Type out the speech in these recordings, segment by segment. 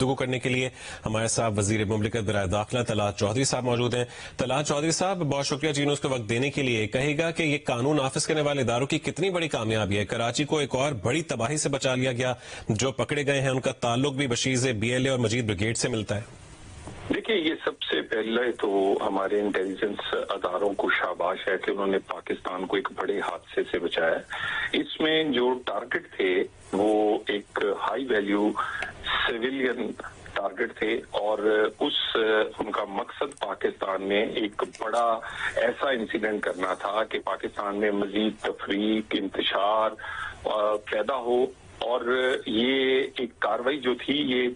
گفتگو کرنے کے لیے ہمارے ساتھ وزیر مملکت برائے داخلہ طلعت چودھری صاحب موجود ہیں۔ طلعت چودھری صاحب، بہت شکریہ جی اس کو وقت دینے کے لیے۔ کہے گا کہ یہ قانون نافذ کرنے والے اداروں کی کتنی بڑی کامیابی ہے؟ کراچی کو ایک اور بڑی تباہی سے بچا لیا گیا۔ جو پکڑے گئے ہیں ان کا تعلق بھی بشیز BLA اور مجید بریگیڈ سے ملتا ہے۔ دیکھیے، یہ سب سے پہلے تو ہمارے انٹیلیجنس اداروں کو شاباش ہے کہ انہوں نے پاکستان کو ایک بڑے حادثے سے بچایا۔ اس میں جو ٹارگٹ تھے وہ ایک ہائی ویلیو سویلین ٹارگٹ تھے، اور ان کا مقصد پاکستان میں ایک بڑا ایسا انسیڈنٹ کرنا تھا کہ پاکستان میں مزید تفریق، انتشار پیدا ہو۔ اور یہ ایک کاروائی جو تھی یہ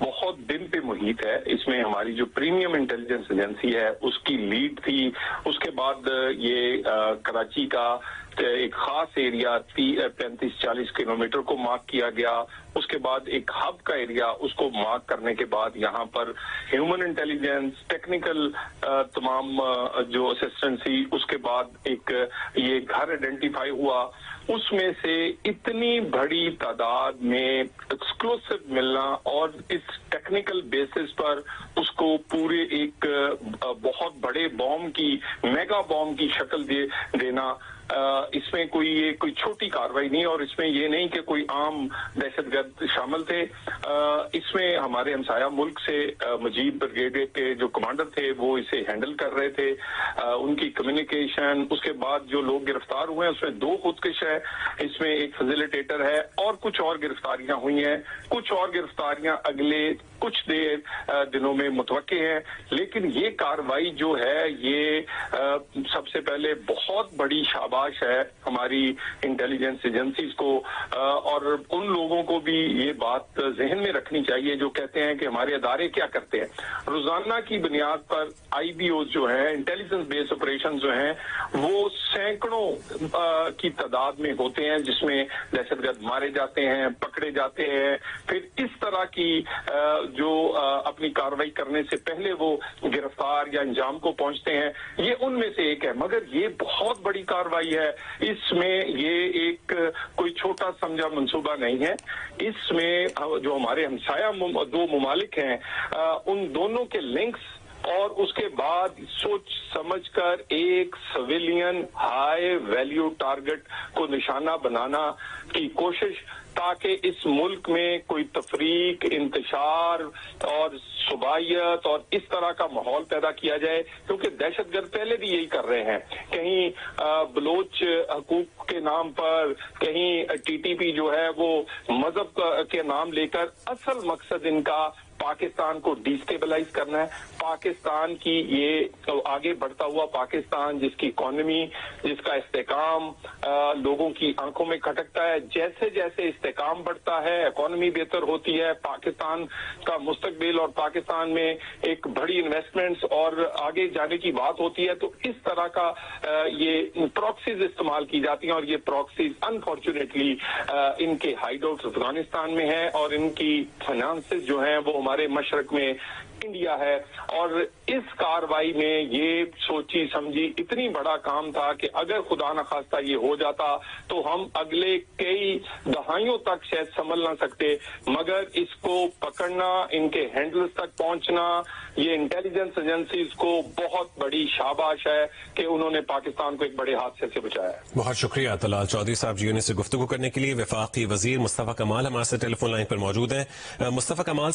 بہت دن پہ محیط ہے۔ اس میں ہماری جو پریمیم انٹیلیجنس ایجنسی ہے اس کی لیڈ تھی۔ اس کے بعد یہ کراچی کا ایک خاص ایریا 35-40 کلومیٹر کو مارک کیا گیا۔ اس کے بعد ایک ہب کا ایریا، اس کو مارک کرنے کے بعد یہاں پر ہیومن انٹیلیجنس، ٹیکنیکل تمام جو اسسٹنسی، اس کے بعد ایک یہ گھر آئیڈینٹیفائی ہوا۔ اس میں سے اتنی بڑی تعداد میں ایکسکلوسو ملنا اور اس ٹیکنیکل بیسس پر اس کو پورے ایک بہت بڑے بام کی، میگا بام کی شکل دینا، اس میں کوئی چھوٹی کاروائی نہیں، اور اس میں یہ نہیں کہ کوئی عام دہشت گرد شامل تھے۔ اس میں ہمارے ہمسایہ ملک سے مجید بریگیڈ کے جو کمانڈر تھے وہ اسے ہینڈل کر رہے تھے۔ ان کی کمیونیکیشن، اس کے بعد جو لوگ گرفتار ہوئے ہیں اس میں 2 خودکش ہے، اس میں ایک فیسیلیٹیٹر ہے، اور کچھ اور گرفتاریاں ہوئی ہیں۔ کچھ اور گرفتاریاں اگلے کچھ دنوں میں متوقع ہیں۔ لیکن یہ کاروائی جو ہے یہ سب سے پہلے بہت بڑی شاباش ہے ہماری انٹیلیجنس ایجنسیز کو، اور ان لوگوں کو بھی یہ بات ذہن میں رکھنی چاہیے جو کہتے ہیں کہ ہمارے ادارے کیا کرتے ہیں۔ روزانہ کی بنیاد پر IBOs جو ہیں، انٹیلیجنس بیس آپریشن جو ہیں، وہ سینکڑوں کی تعداد میں ہوتے ہیں، جس میں دہشت گرد مارے جاتے ہیں، پکڑے جاتے ہیں، پھر اس طرح کی جو اپنی کاروائی کرنے سے پہلے وہ گرفتار یا انجام کو پہنچتے ہیں۔ یہ ان میں سے ایک ہے، مگر یہ بہت بڑی کاروائی ہے۔ اس میں یہ ایک کوئی چھوٹا سمجھا منصوبہ نہیں ہے۔ اس میں جو ہمارے ہمسایہ 2 ممالک ہیں، ان دونوں کے لنکس، اور اس کے بعد سوچ سمجھ کر ایک سویلین ہائی ویلیو ٹارگٹ کو نشانہ بنانا کی کوشش، تاکہ اس ملک میں کوئی تفریق، انتشار اور صوبائیت اور اس طرح کا ماحول پیدا کیا جائے، کیونکہ دہشت گرد پہلے بھی یہی کر رہے ہیں۔ کہیں بلوچ حقوق کے نام پر، کہیں TTP جو ہے وہ مذہب کے نام لے کر، اصل مقصد ان کا پاکستان کو ڈیسٹیبلائز کرنا ہے۔ پاکستان کی یہ آگے بڑھتا ہوا پاکستان، جس کی اکانومی، جس کا استحکام لوگوں کی آنکھوں میں کھٹکتا ہے، جیسے جیسے استحکام بڑھتا ہے، اکانومی بہتر ہوتی ہے، پاکستان کا مستقبل اور پاکستان میں ایک بڑی انویسٹمنٹس اور آگے جانے کی بات ہوتی ہے، تو اس طرح کا یہ پراکسیز استعمال کی جاتی ہیں، اور یہ پراکسیز انفارچونیٹلی ان کے ہائیڈ آؤٹس افغانستان میں ہیں، اور ان کی فائنانسز جو ہیں وہ ہمارے مشرق میں انڈیا ہے۔ اور اس کاروائی میں یہ سوچی سمجھی اتنی بڑا کام تھا کہ اگر خدا نخواستہ یہ ہو جاتا تو ہم اگلے کئی دہائیوں تک شاید سنبھل نہ سکتے، مگر اس کو پکڑنا، ان کے ہینڈلز تک پہنچنا، یہ انٹیلیجنس ایجنسیز کو بہت بڑی شاباش ہے کہ انہوں نے پاکستان کو ایک بڑے حادثے سے بچایا ہے۔ بہت شکریہ طلعت چودھری صاحب جی سے گفتگو کرنے کے لیے۔ وفاقی وزیر مصطفیٰ کمال ہمارے ساتھ ٹیلی فون لائن پر موجود ہیں۔ مصطفیٰ کمال